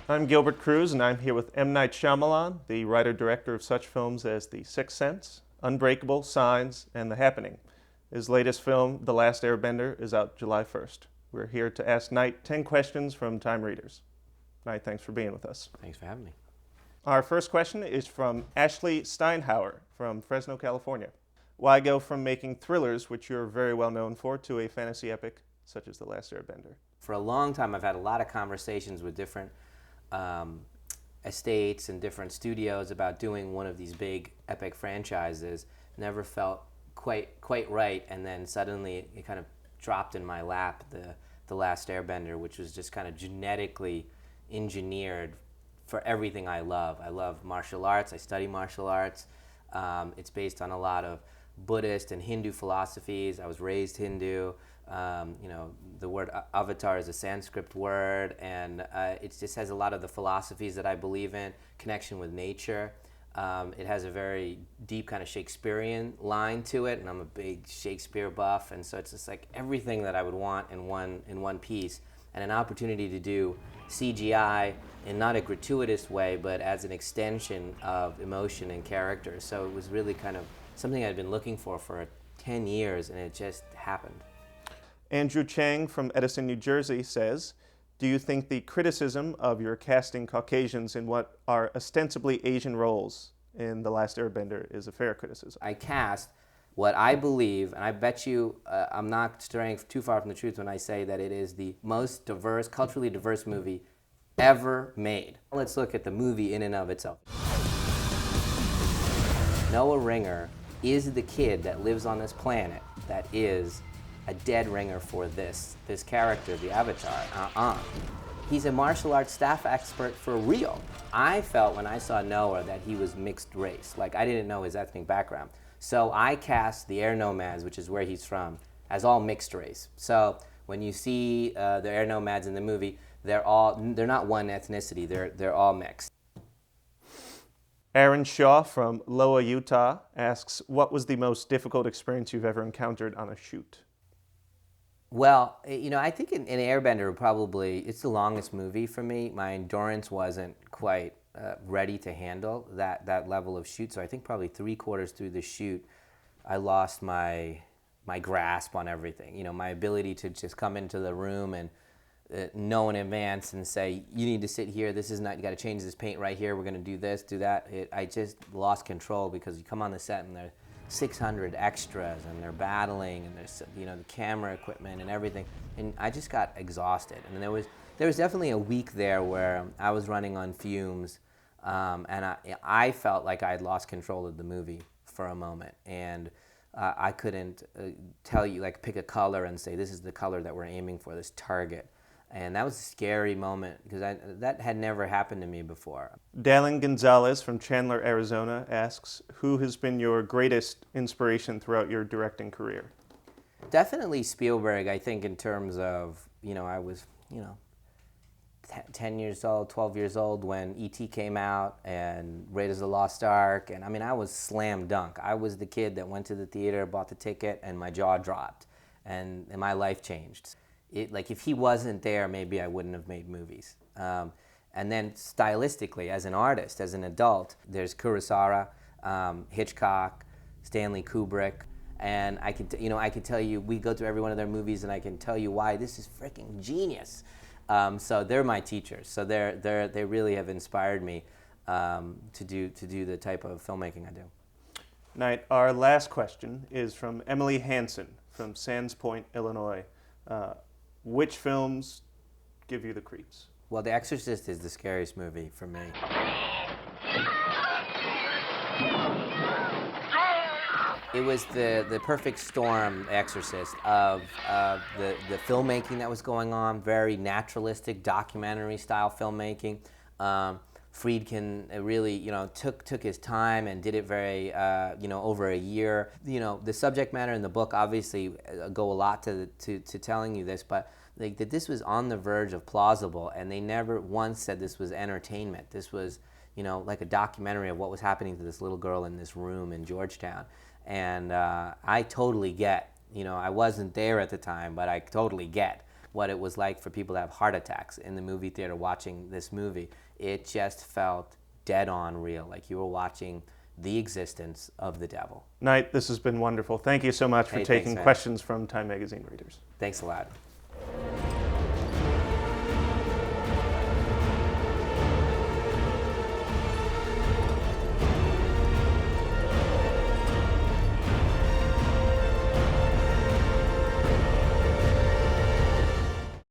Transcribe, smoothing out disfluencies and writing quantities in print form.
I'm Gilbert Cruz, and I'm here with M. Night Shyamalan, the writer-director of such films as The Sixth Sense, Unbreakable, Signs, and The Happening. His latest film, The Last Airbender, is out July 1st. We're here to ask Night 10 questions from Time readers. Night, thanks for being with us. Thanks for having me. Our first question is from Ashley Steinhauer from Fresno, California. Why go from making thrillers, which you're very well known for, to a fantasy epic such as The Last Airbender? For a long time, I've had a lot of conversations with different estates and different studios about doing one of these big epic franchises. Never felt quite right, and then suddenly it kind of dropped in my lap, the Last Airbender, which was just kind of genetically engineered for everything I love. I love martial arts. I study martial arts. It's based on a lot of Buddhist and Hindu philosophies. I was raised Hindu. The word avatar is a Sanskrit word, and it just has a lot of the philosophies that I believe in, connection with nature. It has a very deep kind of Shakespearean line to it, and I'm a big Shakespeare buff, and so it's just like everything that I would want in one piece, and an opportunity to do CGI in not a gratuitous way, but as an extension of emotion and character. So it was really kind of something I'd been looking for 10 years, and it just happened. Andrew Chang from Edison, New Jersey says, do you think the criticism of your casting Caucasians in what are ostensibly Asian roles in The Last Airbender is a fair criticism? I cast what I believe, and I bet you I'm not straying too far from the truth when I say that it is the most diverse, culturally diverse movie ever made. Let's look at the movie in and of itself. Noah Ringer is the kid that lives on this planet that is a dead ringer for this character, the Avatar. He's a martial arts staff expert for real. I felt when I saw Noah that he was mixed race. Like, I didn't know his ethnic background. So I cast the Air Nomads, which is where he's from, as all mixed race. So when you see the Air Nomads in the movie, they're not one ethnicity, they're all mixed. Aaron Shaw from Loa, Utah asks, what was the most difficult experience you've ever encountered on a shoot? Well, I think in Airbender, probably, it's the longest movie for me. My endurance wasn't quite ready to handle that level of shoot. So I think probably 3/4 through the shoot, I lost my grasp on everything. My ability to just come into the room and know in advance and say, you need to sit here, this is not, you got to change this paint right here, we're going to do this, do that. I just lost control because you come on the set and there's 600 extras and they're battling and there's the camera equipment and everything, and I just got exhausted. And there was definitely a week there where I was running on fumes, and I felt like I had lost control of the movie for a moment, and I couldn't tell you, like, pick a color and say this is the color that we're aiming for, this target. And that was a scary moment because that had never happened to me before. Dallin Gonzalez from Chandler, Arizona asks, who has been your greatest inspiration throughout your directing career? Definitely Spielberg, I think, in terms of, I was, 10 years old, 12 years old when E.T. came out and Raiders of the Lost Ark. And I was slam dunk. I was the kid that went to the theater, bought the ticket, and my jaw dropped. And my life changed. Like, if he wasn't there, maybe I wouldn't have made movies. And then stylistically, as an artist, as an adult, there's Kurosawa, Hitchcock, Stanley Kubrick, and I can tell you, we go through every one of their movies, and I can tell you why this is freaking genius. So they're my teachers. So they really have inspired me to do the type of filmmaking I do. Night, our last question is from Emily Hansen from Sands Point, Illinois. Which films give you the creeps? Well, The Exorcist is the scariest movie for me. It was the perfect storm, The Exorcist, of the filmmaking that was going on, very naturalistic, documentary-style filmmaking. Friedkin really, took his time and did it very, over a year. The subject matter in the book obviously go a lot to telling you this, but that this was on the verge of plausible, and they never once said this was entertainment. This was, like a documentary of what was happening to this little girl in this room in Georgetown. And I totally get, I wasn't there at the time, but I totally get what it was like for people to have heart attacks in the movie theater watching this movie. It just felt dead on real, like you were watching the existence of the devil. Knight, this has been wonderful. Thank you so much for Hey, taking thanks, man. questions from Time Magazine readers. Thanks a lot.